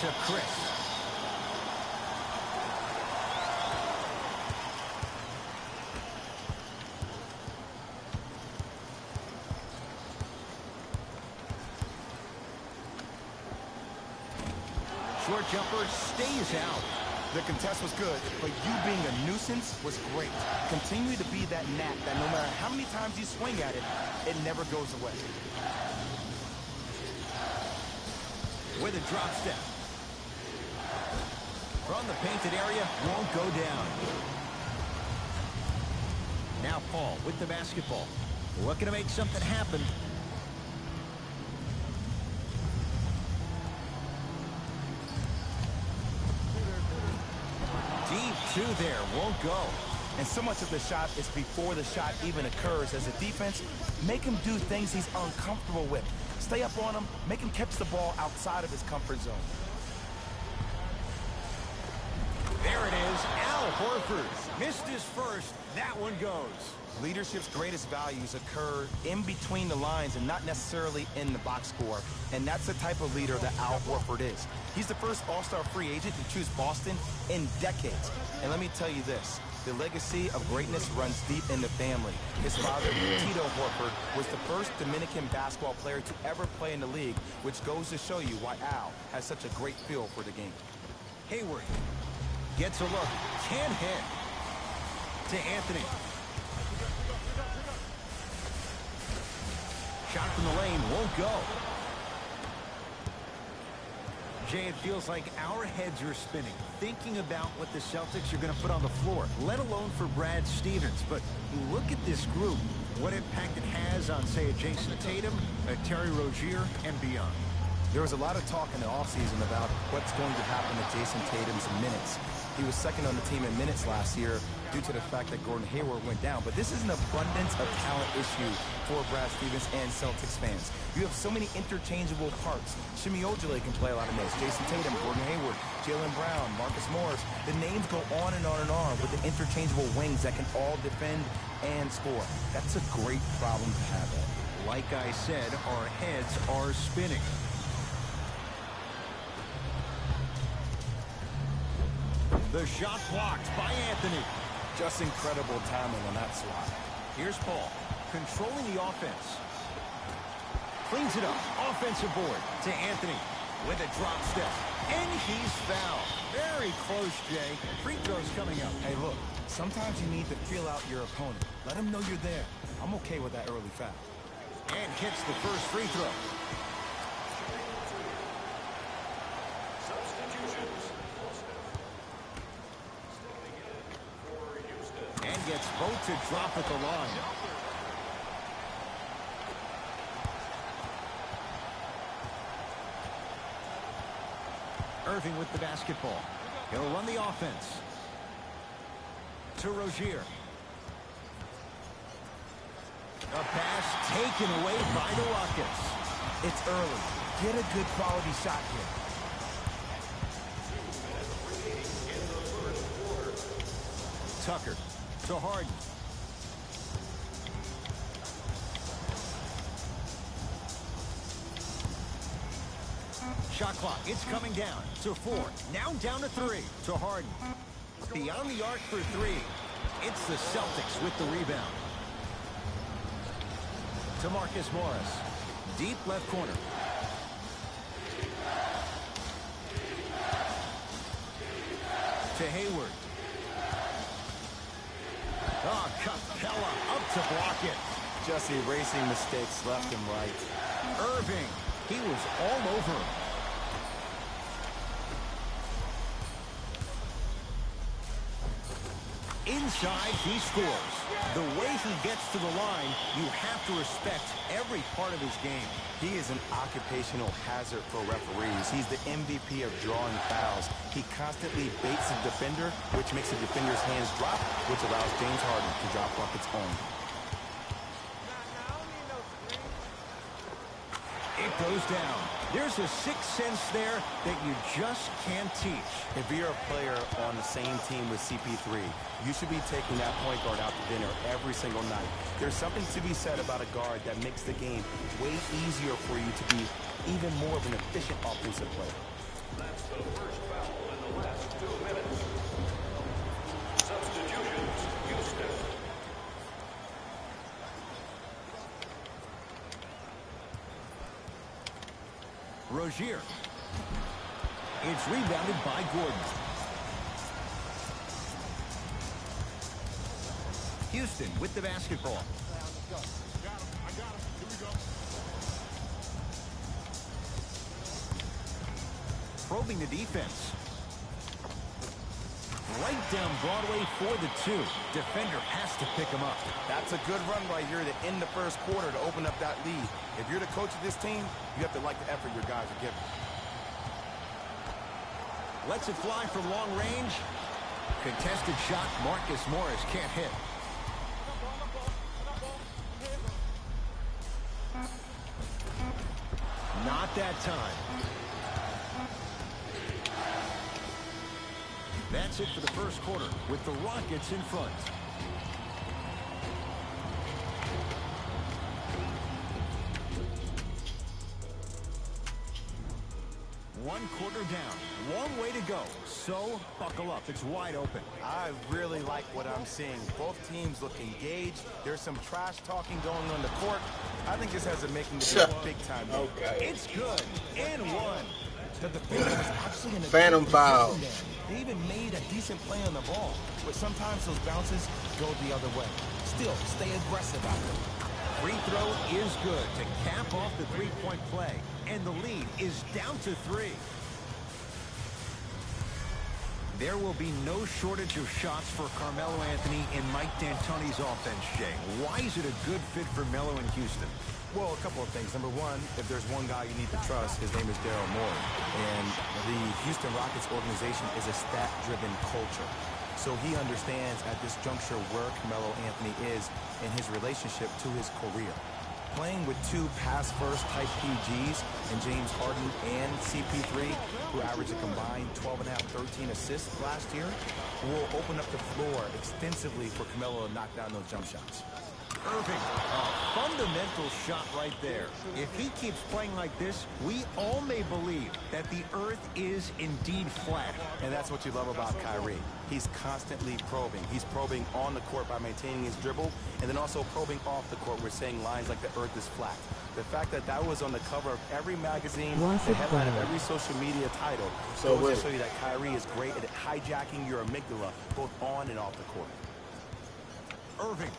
to Chris. Short jumper stays out. The contest was good, but you being a nuisance was great. Continue to be that gnat that no matter how many times you swing at it, it never goes away. With a drop step. From the painted area, won't go down. Now Paul with the basketball. Looking to make something happen. Deep two there, won't go. And so much of the shot is before the shot even occurs. As a defense, make him do things he's uncomfortable with. Stay up on him, make him catch the ball outside of his comfort zone. There it is, Al Horford. Missed his first, that one goes. Leadership's greatest values occur in between the lines and not necessarily in the box score. And that's the type of leader that Al Horford is. He's the first all-star free agent to choose Boston in decades. And let me tell you this, the legacy of greatness runs deep in the family. His father, Tito Horford, was the first Dominican basketball player to ever play in the league, which goes to show you why Al has such a great feel for the game. Hayward gets a look, can't hit. To Anthony. Shot from the lane, won't go. Jay, it feels like our heads are spinning, thinking about what the Celtics are going to put on the floor, let alone for Brad Stevens. But you look at this group, what impact it has on, say, a Jason Tatum, a Terry Rozier, and beyond. There was a lot of talk in the offseason about what's going to happen to Jason Tatum's minutes. He was second on the team in minutes last year due to the fact that Gordon Hayward went down. But this is an abundance of talent issue for Brad Stevens and Celtics fans. You have so many interchangeable parts. Shimi Ojale can play a lot of minutes. Jason Tatum, Gordon Hayward, Jaylen Brown, Marcus Morris. The names go on and on and on with the interchangeable wings that can all defend and score. That's a great problem to have. Like I said, our heads are spinning. The shot blocked by Anthony. Just incredible timing on that swat. Here's Paul, controlling the offense. Cleans it up, offensive board to Anthony with a drop step. And he's fouled. Very close, Jay. Free throws coming up. Hey, look, sometimes you need to feel out your opponent. Let him know you're there. I'm okay with that early foul. And hits the first free throw. And gets both to drop at the line. Irving with the basketball. He'll run the offense. To Rozier. A pass taken away by the Rockets. It's early. Get a good quality shot here. Tucker to Harden. Shot clock, it's coming down to 4. Now down to 3 to Harden. Beyond the arc for 3. It's the Celtics with the rebound. To Marcus Morris. Deep left corner. To Hayward. Oh, Capella up to block it. Just erasing mistakes left and right. Irving, he was all over him. Inside, he scores. The way he gets to the line, you have to respect every part of his game. He is an occupational hazard for referees. He's the MVP of drawing fouls. He constantly baits the defender, which makes the defender's hands drop, which allows James Harden to drop buckets home. It goes down. There's a sixth sense there that you just can't teach. If you're a player on the same team with CP3, you should be taking that point guard out to dinner every single night. There's something to be said about a guard that makes the game way easier for you to be even more of an efficient offensive player. That's the first foul in the last 2 minutes. Substitutions, Houston. Rozier. It's rebounded by Gordon. Houston with the basketball. I got him. Here we go. Probing the defense. Right down Broadway for the 2. Defender has to pick him up. That's a good run right here to end the first quarter to open up that lead. If you're the coach of this team, you have to like the effort your guys are giving. Lets it fly from long range. Contested shot. Marcus Morris can't hit. Not that time. That's it for the first quarter with the Rockets in front. One quarter down. Long way to go. So, buckle up. It's wide open. I really like what I'm seeing. Both teams look engaged. There's some trash talking going on the court. I think this has a making this a big time game. Okay. It's good. And one. The defender was actually in a Phantom good foul. position there. They even made a decent play on the ball. But sometimes those bounces go the other way. Still, stay aggressive out there. Free throw is good to cap off the three-point play. And the lead is down to 3. There will be no shortage of shots for Carmelo Anthony and Mike D'Antoni's offense, Jay. Why is it a good fit for Melo in Houston? Well, a couple of things. Number one, if there's one guy you need to trust, his name is Daryl Morey. And the Houston Rockets organization is a stat-driven culture. So he understands at this juncture where Carmelo Anthony is in his relationship to his career. Playing with 2 pass-first type PGs in James Harden and CP3, who averaged a combined 12.5, 13 assists last year, will open up the floor extensively for Carmelo to knock down those jump shots. Irving, a fundamental shot right there. If he keeps playing like this, we all may believe that the earth is indeed flat. And that's what you love about Kyrie. He's constantly probing. He's probing on the court by maintaining his dribble, and then also probing off the court. We're saying lines like the earth is flat. The fact that that was on the cover of every magazine, the headline of every social media title, goes to show you that Kyrie is great at hijacking your amygdala, both on and off the court. Irving.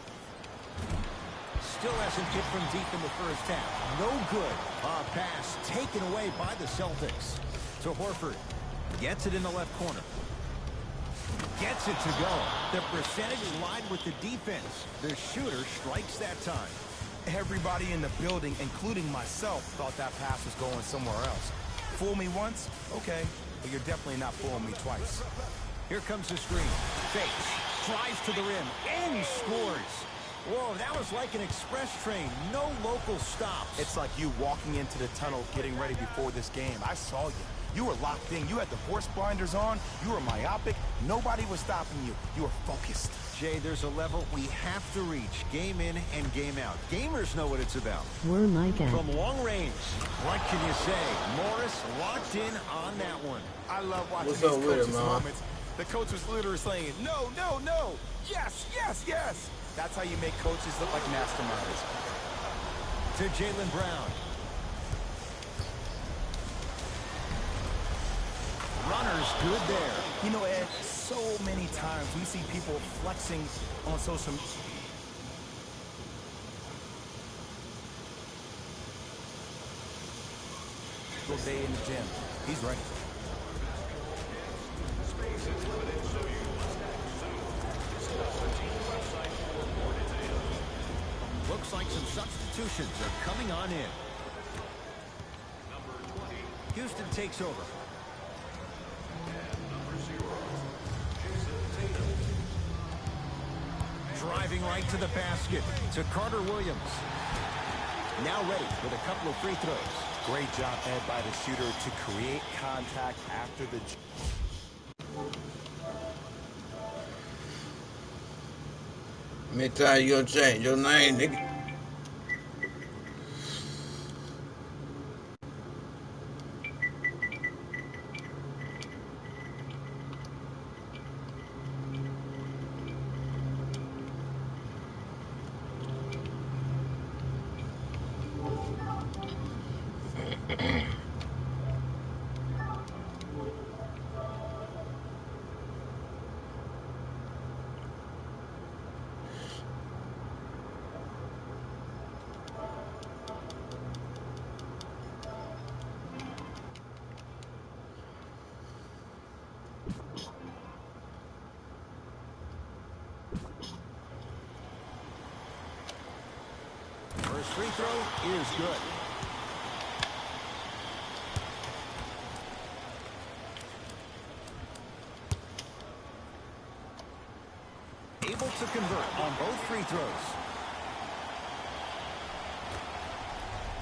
Still hasn't hit from deep in the first half. No good. A pass taken away by the Celtics. To Horford. Gets it in the left corner. Gets it to go. The percentage lined with the defense. The shooter strikes that time. Everybody in the building, including myself, thought that pass was going somewhere else. Fool me once? Okay. But you're definitely not fooling me twice. Here comes the screen. Fakes. Drives to the rim. And scores. Whoa, that was like an express train. No local stops. It's like you walking into the tunnel getting ready before this game. I saw you. You were locked in. You had the horse blinders on. You were myopic. Nobody was stopping you. You were focused. Jay, there's a level we have to reach. Game in and game out. Gamers know what it's about. We're like that. From long range, what can you say? Morris locked in on that one. I love watching What's these up with it, coaches' man? moments. The coach was literally saying, no, no, no. Yes, yes, yes. That's how you make coaches look like masterminds. To Jaylen Brown. Runner's good there. You know, Ed, so many times we see people flexing on social media. Day in the gym. He's ready. Looks like some substitutions are coming on in. Houston takes over. Driving right to the basket to Carter Williams. Now ready with a couple of free throws. Great job, Ed, by the shooter to create contact after the... Let me tell you, you'll change your name, nigga. free throw is good. Able to convert on both free throws.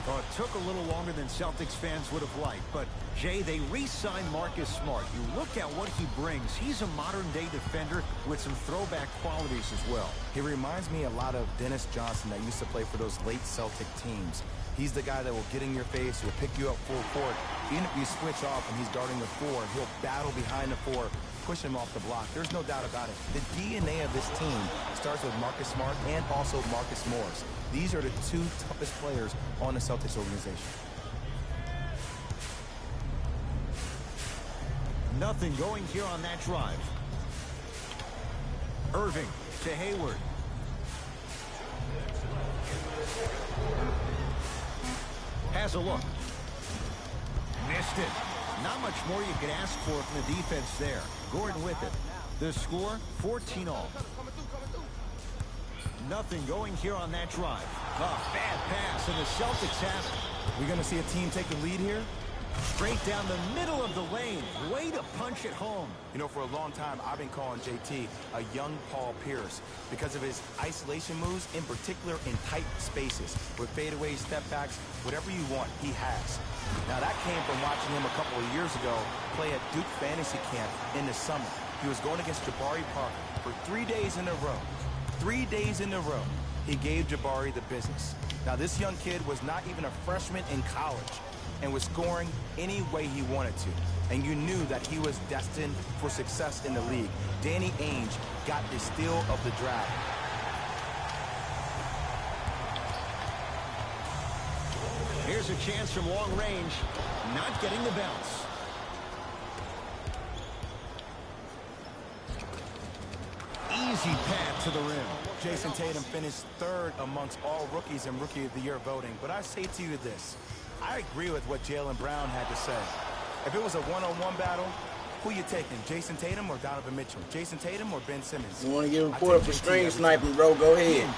Well, it took a little longer than Celtics fans would have liked, but, Jay, they re-signed Marcus Smart. You look at what he brings. He's a modern-day defender with some throwback qualities as well. He reminds me a lot of Dennis Johnson that used to play for those late Celtic teams. He's the guy that will get in your face, will pick you up full court. Even if you switch off and he's guarding the four, he'll battle behind the four, push him off the block. There's no doubt about it. The DNA of this team starts with Marcus Smart and also Marcus Morris. These are the two toughest players on the Celtics organization. Nothing going here on that drive. Irving to Hayward. Has a look. Missed it. Not much more you could ask for from the defense there. Gordon with it. The score, 14-all. Nothing going here on that drive. A bad pass, and the Celtics have it. We're going to see a team take the lead here. Straight down the middle of the lane. Way to punch it home. You know, for a long time, I've been calling JT a young Paul Pierce because of his isolation moves, in particular in tight spaces. With fadeaways, step backs, whatever you want, he has. Now, that came from watching him a couple of years ago play at Duke Fantasy Camp in the summer. He was going against Jabari Parker for 3 days in a row. 3 days in a row, he gave Jabari the business. Now, this young kid was not even a freshman in college and was scoring any way he wanted to. And you knew that he was destined for success in the league. Danny Ainge got the steal of the draft. Here's a chance from long range. Not getting the bounce. Easy path to the rim. Jason Tatum finished 3rd amongst all rookies in Rookie of the Year voting. But I say to you this. I agree with what Jaylen Brown had to say. If it was a one-on-one battle, who you taking, Jason Tatum or Donovan Mitchell? Jason Tatum or Ben Simmons? You want to give a report for string sniping, bro? Go ahead.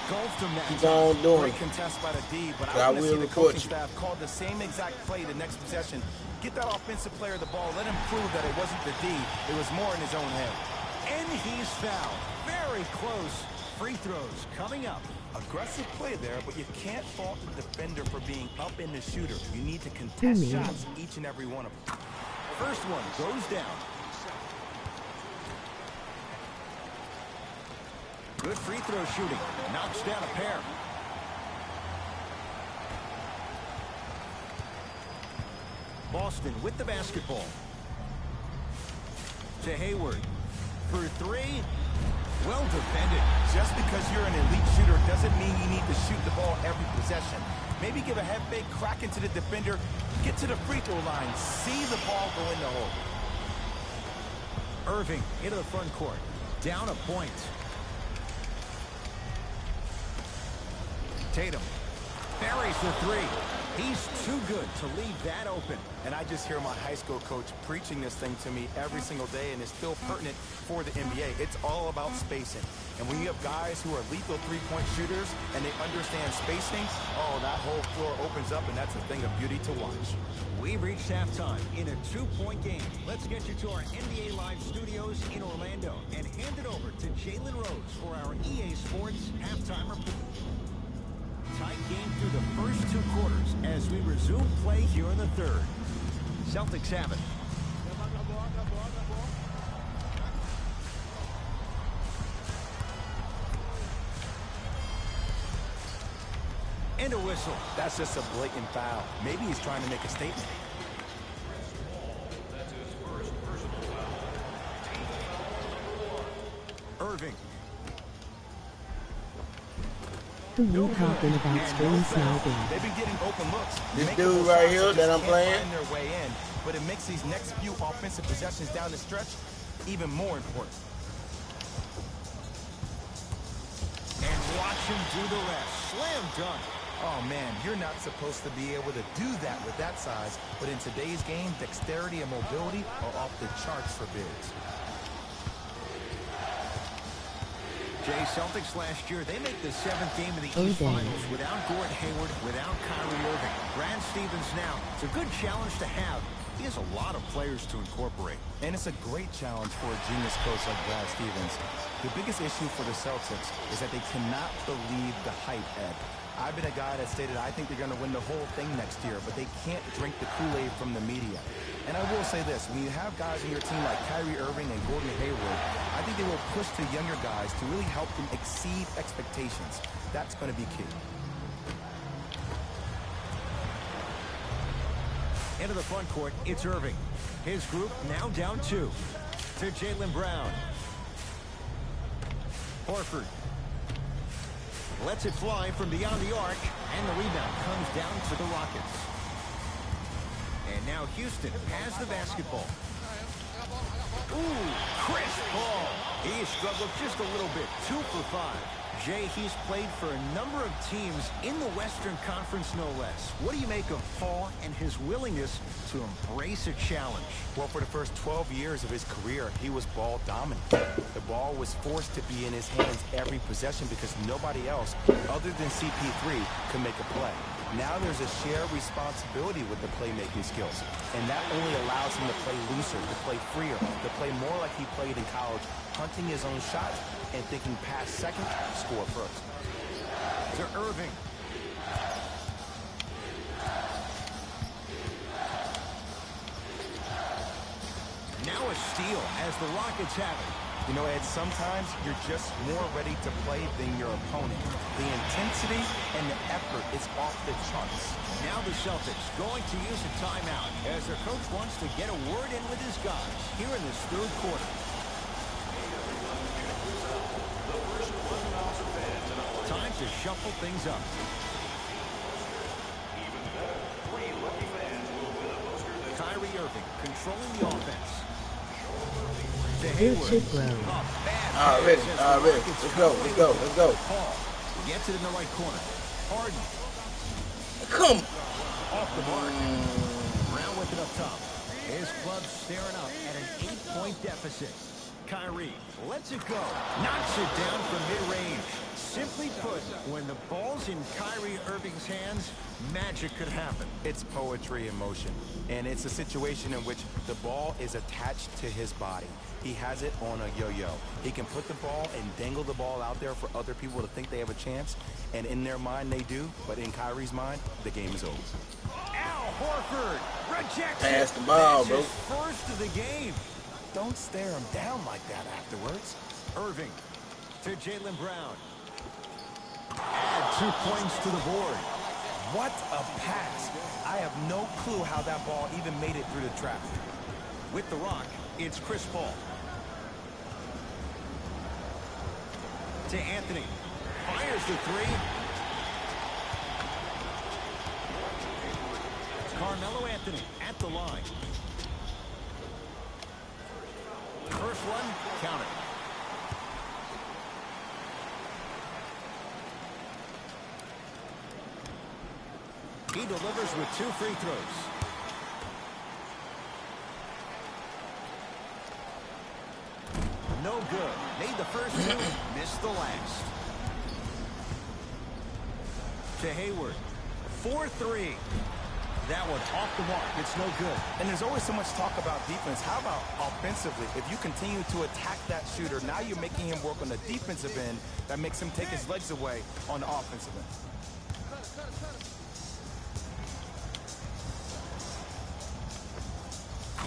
Keep on doing Great contest by the D, but I I want to see the coaching you. staff call the same exact play the next possession. Get that offensive player the ball. Let him prove that it wasn't the D. It was more in his own head. And he's fouled. Very close. Free throws coming up. Aggressive play there, but you can't fault the defender for being up in the shooter. You need to contest shots, each and every one of them. First one goes down. Good free throw shooting. Knocks down a pair. Boston with the basketball. To Hayward. For 3. Well defended. Just because you're an elite shooter doesn't mean you need to shoot the ball every possession. Maybe give a head fake, crack into the defender, get to the free throw line, see the ball go in the hole. Irving into the front court. Down a point. Tatum buries the 3. He's too good to leave that open. And I just hear my high school coach preaching this thing to me every single day, and it's still pertinent for the NBA. It's all about spacing. And when you have guys who are lethal three-point shooters and they understand spacing, oh, that whole floor opens up, and that's a thing of beauty to watch. We've reached halftime in a 2-point game. Let's get you to our NBA Live studios in Orlando and hand it over to Jalen Rose for our EA Sports halftime report. Tight game through the first 2 quarters as we resume play here in the 3rd. Celtics have it. And a whistle. That's just a blatant foul. Maybe he's trying to make a statement. That's his first personal foul. Irving. Who you talking about screen sniping? They've been getting open looks. This Make dude those right shots here just that I'm can't playing? find their way in, but it makes these next few offensive possessions down the stretch even more important. And watch him do the rest. Slam dunk. Oh, man, you're not supposed to be able to do that with that size, but in today's game, dexterity and mobility are off the charts for bigs. Jay, Celtics last year, they make the 7th game of the East Finals without Gordon Hayward, without Kyrie Irving. Brad Stevens now, it's a good challenge to have. He has a lot of players to incorporate. And it's a great challenge for a genius coach like Brad Stevens. The biggest issue for the Celtics is that they cannot believe the hype, Ed. I've been a guy that stated I think they're going to win the whole thing next year, but they can't drink the Kool-Aid from the media. And I will say this, when you have guys on your team like Kyrie Irving and Gordon Hayward, I think they will push the younger guys to really help them exceed expectations. That's going to be key. Into the front court, it's Irving. His group now down 2. To Jaylen Brown. Horford lets it fly from beyond the arc, and the rebound comes down to the Rockets. And now Houston has the basketball. Ooh, Chris Paul. He struggled just a little bit. 2 for 5. Jay, he's played for a number of teams in the Western Conference, no less. What do you make of Paul and his willingness to embrace a challenge? Well, for the first 12 years of his career, he was ball dominant. The ball was forced to be in his hands every possession because nobody else, other than CP3, could make a play. Now there's a shared responsibility with the playmaking skills, and that only allows him to play looser, to play freer, to play more like he played in college, hunting his own shots and thinking pass second, score first. To Irving. Now a steal as the Rockets have it. You know, Ed, sometimes you're just more ready to play than your opponent. The intensity and the effort is off the charts. Now the Celtics going to use a timeout as their coach wants to get a word in with his guys here in this 3rd quarter. Time to shuffle things up. Kyrie Irving controlling the offense. Richard Rowe. Already. Let's go. Paul gets it in the right corner. Harden. Come. Off the mark. Brown with it up top. His club staring up at an 8-point deficit. Kyrie lets it go. Knocks it down from mid-range. Simply put, when the ball's in Kyrie Irving's hands, magic could happen. It's poetry in motion, and it's a situation in which the ball is attached to his body. He has it on a yo-yo. He can put the ball and dangle the ball out there for other people to think they have a chance, and in their mind they do, but in Kyrie's mind, the game is over. Al Horford rejects Pass the ball, bro. His first of the game. Don't stare him down like that afterwards. Irving to Jaylen Brown. Add 2 points to the board. What a pass. I have no clue how that ball even made it through the trap. With the rock, it's Chris Paul. To Anthony. Fires the 3. Carmelo Anthony at the line. First one, count it. He delivers with 2 free throws. No good. Made the first 2, missed the last. To Hayward. 4-3. That one off the mark. It's no good. And there's always so much talk about defense. How about offensively? If you continue to attack that shooter, now you're making him work on the defensive end. That makes him take his legs away on the offensive end.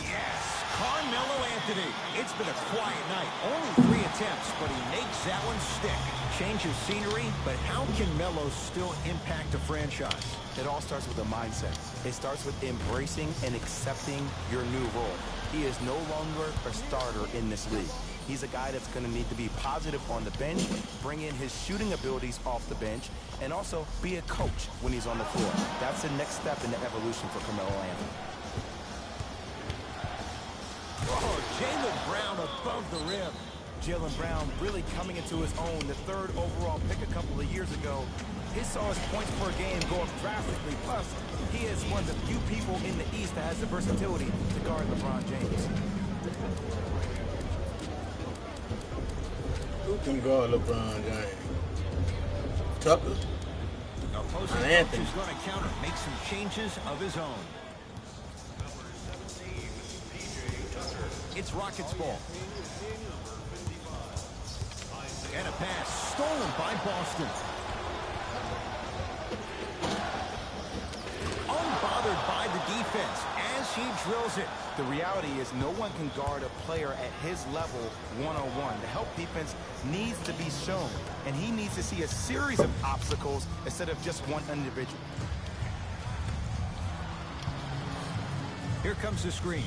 Yes, Carmelo Anthony. It's been a quiet night. Only 3 attempts, but he makes that one stick. Change of scenery, but how can Melo still impact a franchise? It all starts with a mindset. It starts with embracing and accepting your new role. He is no longer a starter in this league. He's a guy that's going to need to be positive on the bench, bring in his shooting abilities off the bench, and also be a coach when he's on the floor. That's the next step in the evolution for Carmelo Anthony. Oh, Jaylen Brown above the rim. Jaylen Brown really coming into his own, the 3rd overall pick a couple of years ago. He saw his points per game go up drastically. Plus, he is one of the few people in the East that has the versatility to guard LeBron James. Who can guard LeBron James? Tucker. Opposing Anthony. coach is going to counter, make some changes of his own. It's Rockets ball. And a pass stolen by Boston. Unbothered by the defense as he drills it. The reality is no one can guard a player at his level one-on-one. The help defense needs to be shown, and he needs to see a series of obstacles instead of just one individual. Here comes the screen.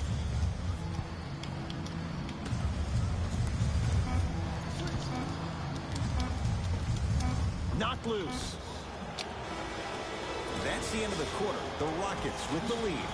Knocked loose. That's the end of the quarter. The Rockets with the lead.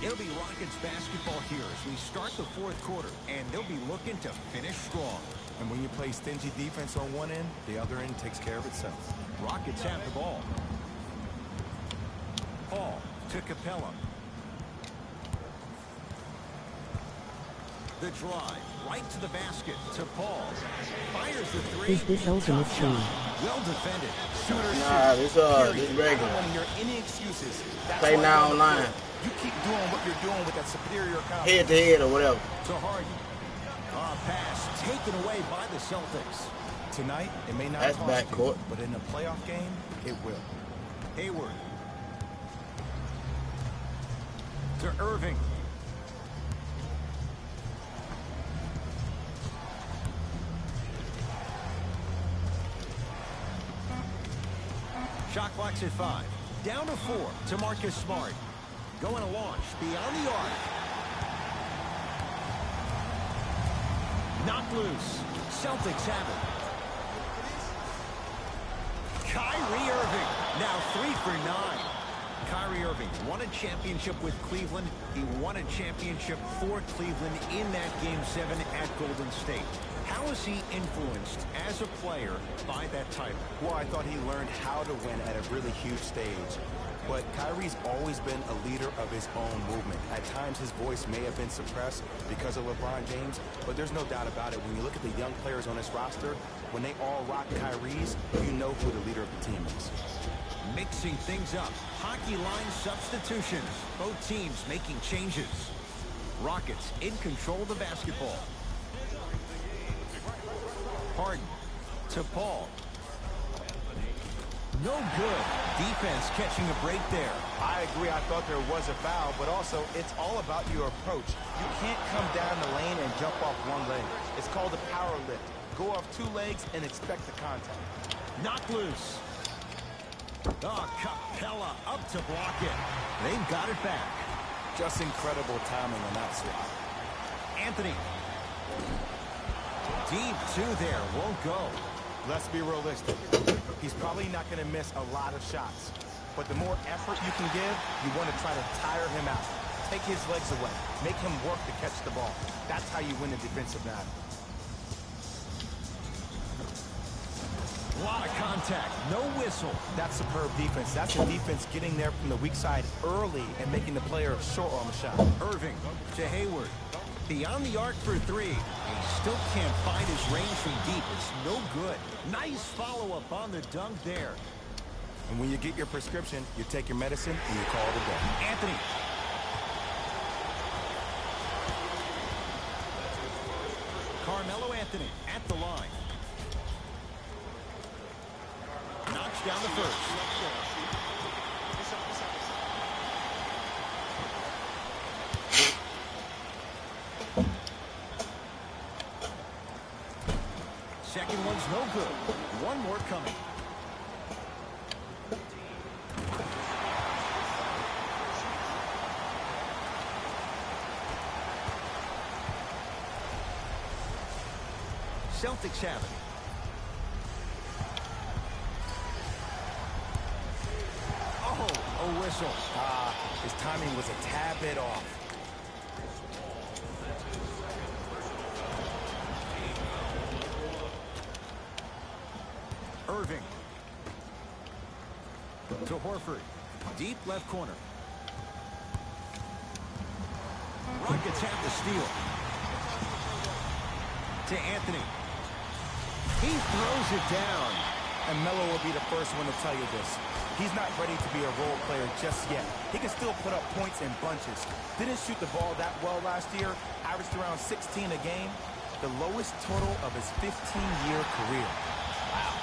It'll be Rockets basketball here as we start the fourth quarter, and they'll be looking to finish strong. And when you play stingy defense on one end, the other end takes care of itself. Rockets have the ball. Paul to Capella. The drive right to the basket to Paul. Fires the three. Is this Ultimate Top Team? shot. Well defended. Shooter Nah, this I regular. don't want to hear any excuses. That's Play why now you're on the online. field. You keep doing what you're doing with that superior confidence. Head to head or whatever. to Harden. Pass taken away by the Celtics. Tonight, it may not That's cost you, backcourt. but in a playoff game, it will. Hayward. To Irving. Shot clock's at 5. Down to 4 to Marcus Smart. Going to launch beyond the arc. Knocked loose. Celtics have it. Kyrie Irving, now 3 for 9. Kyrie Irving won a championship with Cleveland. He won a championship for Cleveland in that Game 7 at Golden State. How is he influenced as a player by that title? Well, I thought he learned how to win at a really huge stage. But Kyrie's always been a leader of his own movement. At times, his voice may have been suppressed because of LeBron James, but there's no doubt about it. When you look at the young players on this roster, when they all rock Kyrie's, you know who the leader of the team is. Mixing things up. Hockey line substitutions. Both teams making changes. Rockets in control of the basketball. Harden to Paul. No good. Defense catching a break there. I agree. I thought there was a foul, but also it's all about your approach. You can't come down the lane and jump off one leg. It's called a power lift. Go off 2 legs and expect the contact. Knocked loose. Oh, Capella up to block it. They've got it back. Just incredible timing on that swat. Anthony. Deep 2 there. Won't go. Let's be realistic. He's probably not going to miss a lot of shots. But the more effort you can give, you want to try to tire him out. Take his legs away. Make him work to catch the ball. That's how you win the defensive battle. A lot of contact. No whistle. That's superb defense. That's the defense getting there from the weak side early and making the player short on the shot. Irving to Hayward. Beyond the arc for 3. He still can't find his range from deep. It's no good. Nice follow-up on the dunk there. And when you get your prescription, you take your medicine and you call it a day. Anthony. Carmelo Anthony at the line. Knocks down the first. Second one's no good. One more coming. Celtics have it. Oh, a whistle. His timing was a tad bit off. Irving. To Horford. Deep left corner. Rockets have the steal. To Anthony. He throws it down. And Melo will be the first one to tell you this. He's not ready to be a role player just yet. He can still put up points in bunches. Didn't shoot the ball that well last year. Averaged around 16 a game. The lowest total of his 15-year career. Wow.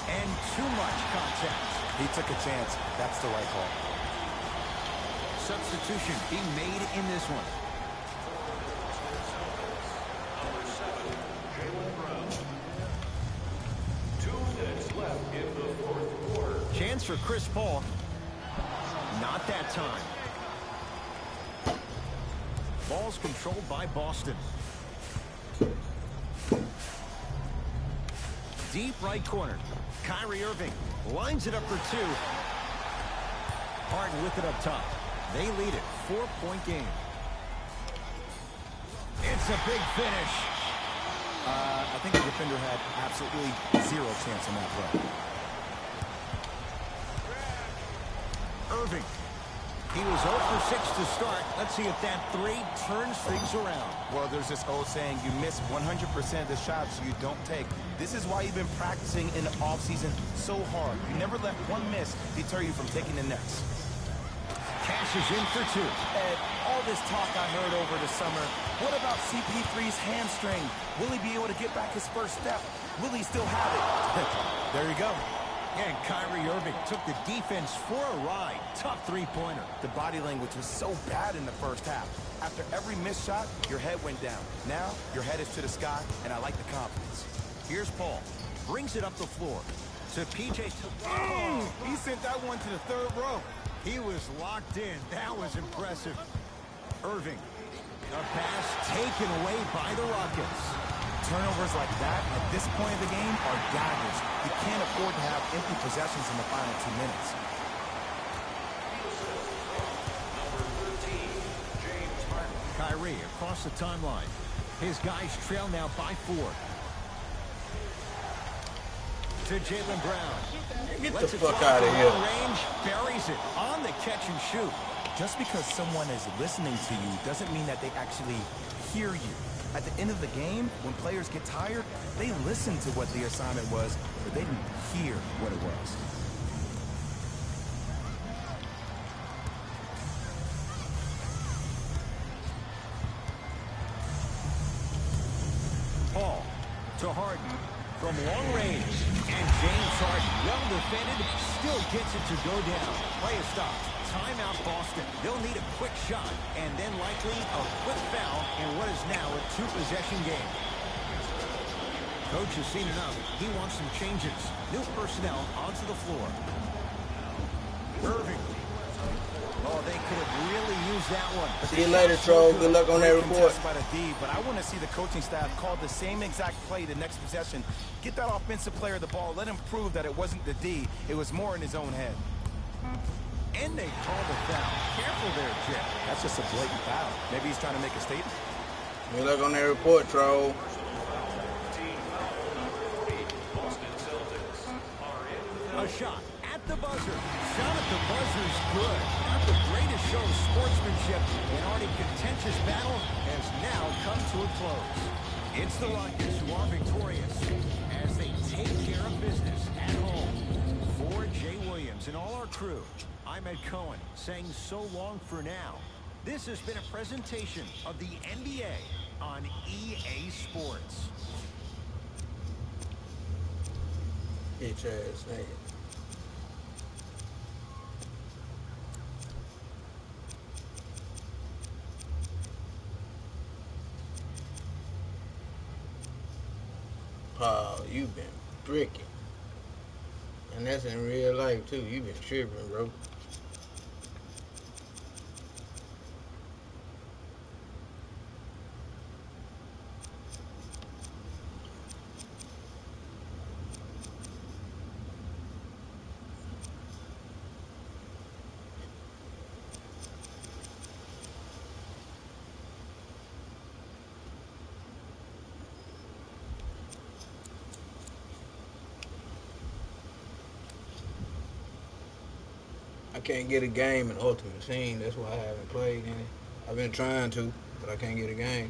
And too much contact. He took a chance. That's the right call. Substitution being made in this one. Number 7, Jaylen Brown. 2 minutes left in the fourth quarter. Chance for Chris Paul. Not that time. Ball's controlled by Boston. Deep right corner. Kyrie Irving lines it up for 2. Harden with it up top. They lead it. 4-point game. It's a big finish. I think the defender had absolutely zero chance on that play. Irving. He was 0 for 6 to start. Let's see if that 3 turns things around. Well, there's this old saying, you miss 100% of the shots you don't take. This is why you've been practicing in the offseason so hard. You never let one miss deter you from taking the next. Cash is in for 2. Ed, all this talk I heard over the summer, what about CP3's hamstring? Will he be able to get back his first step? Will he still have it? There you go. And Kyrie Irving took the defense for a ride. Tough three-pointer. The body language was so bad in the first half. After every missed shot, your head went down. Now, your head is to the sky, and I like the confidence. Here's Paul. Brings it up the floor. To PJ. He sent that one to the third row. He was locked in. That was impressive. Irving. A pass taken away by the Rockets. Turnovers like that at this point of the game are daggers. You can't afford to have empty possessions in the final 2 minutes. Number 13, James Harden. Kyrie across the timeline. His guys trail now by 4. To Jaylen Brown. Get the fuck out of here. Range, buries it on the catch and shoot. Just because someone is listening to you doesn't mean that they actually hear you. At the end of the game, when players get tired, they listen to what the assignment was, but they didn't hear what it was. Paul to Harden from long range. And James Harden, well defended, still gets it to go down. Play is stopped. Timeout Boston. They'll need a quick shot and then likely a quick foul in what is now a 2-possession game. Coach has seen enough. He wants some changes. New personnel onto the floor. Irving. Oh, they could have really used that one. See you later, Troll. Good luck on that report. By the D, but I want to see the coaching staff call the same exact play the next possession. Get that offensive player the ball. Let him prove that it wasn't the D. It was more in his own head. And they call the foul. Careful there, Jeff. That's just a blatant foul. Maybe he's trying to make a statement. Good luck on that report, Troll. A shot at the buzzer. Shot at the buzzer is good. Not the greatest show of sportsmanship. An already contentious battle has now come to a close. It's the Rockets who are victorious as they take care of business at home. For Jay Williams and all our crew, I'm Ed Cohen saying so long for now. This has been a presentation of the NBA on EA Sports. Bitch ass nigga. Paul, you've been bricking. And that's in real life too. You've been tripping, bro. can't get a game in Ultimate Team. That's why I haven't played any. I've been trying to, but I can't get a game.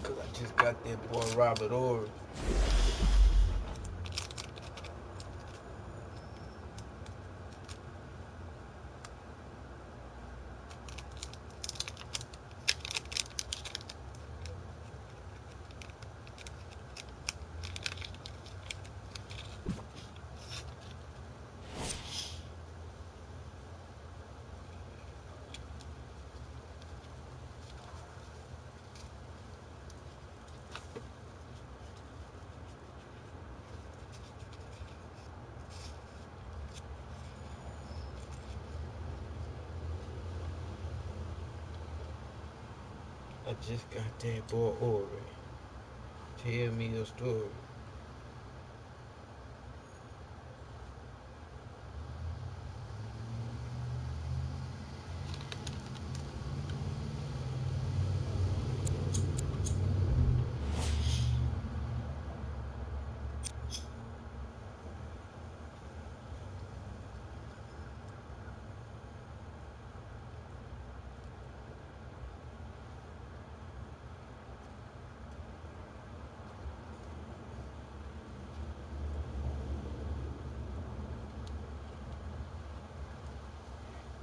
Cause I just got that boy Robert Orr. I just got that boy Ori. Tell me a story.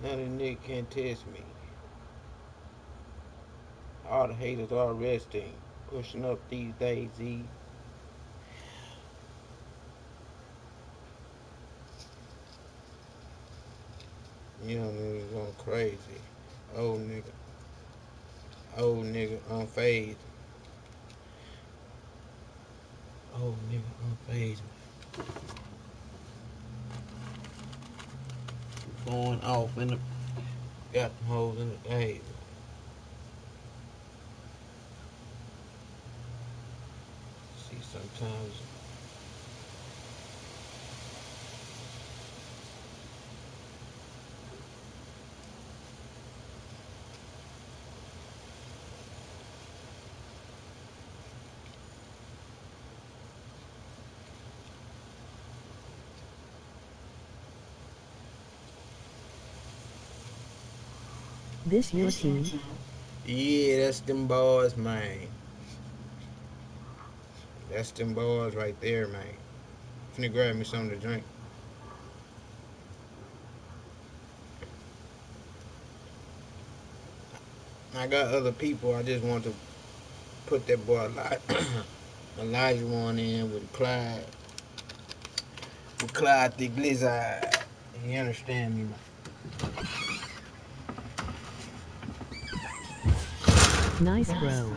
Now the nigga can't test me. All the haters are resting, pushing up these days, Z. Young nigga going crazy. Old nigga unfazed. Old nigga unfazed. Going off in the, got them hoes in the days. See, sometimes This your team? yeah, that's them boys, man. That's them boys right there, man. Finna grab me something to drink. I got other people. I just want to put that boy Elijah one in with Clyde. With Clyde the Blizzard. You understand me, man? Nice, bro.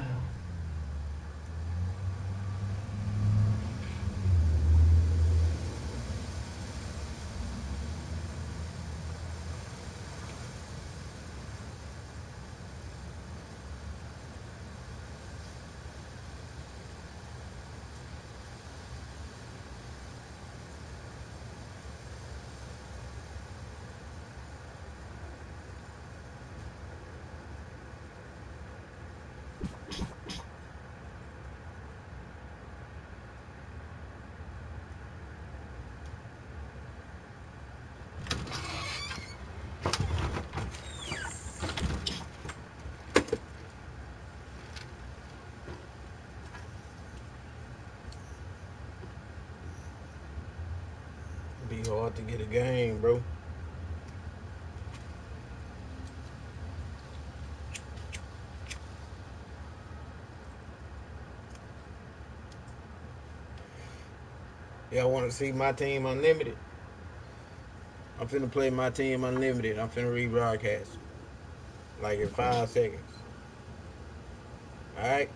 Be hard to get a game, bro. Y'all want to see my team unlimited? I'm finna play my team unlimited. I'm finna rebroadcast. Like in 5 seconds. Alright?